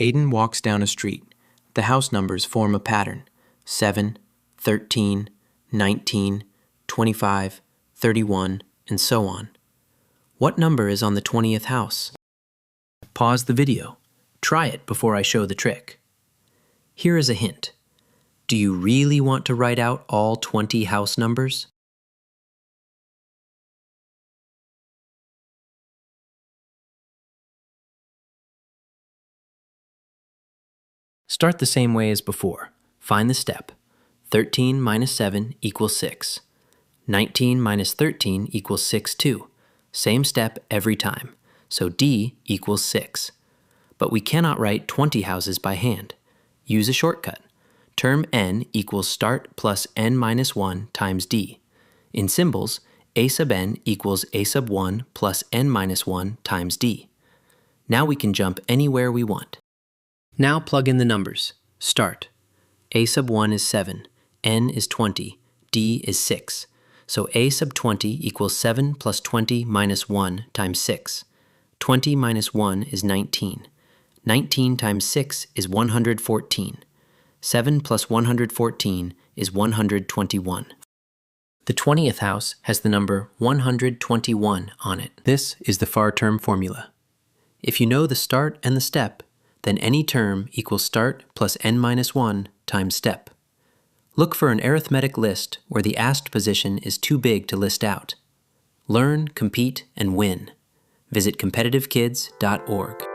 Aiden walks down a street. The house numbers form a pattern: 7, 13, 19, 25, 31, and so on. What number is on the 20th house? Pause the video. Try it before I show the trick. Here is a hint. Do you really want to write out all 20 house numbers? Start the same way as before. Find the step. 13 minus 7 equals 6. 19 minus 13 equals 6 too. Same step every time. So D equals 6. But we cannot write 20 houses by hand. Use a shortcut. Term n equals start plus n minus 1 times D. In symbols, a sub n equals a sub 1 plus n minus 1 times D. Now we can jump anywhere we want. Now plug in the numbers. Start. A sub 1 is 7, n is 20, d is 6. So a sub 20 equals 7 plus 20 minus 1 times 6. 20 minus 1 is 19. 19 times 6 is 114. 7 plus 114 is 121. The 20th house has the number 121 on it. This is the far term formula. If you know the start and the step, then any term equals start plus n minus 1 times step. Look for an arithmetic list where the asked position is too big to list out. Learn, compete, and win. Visit competitivekids.org.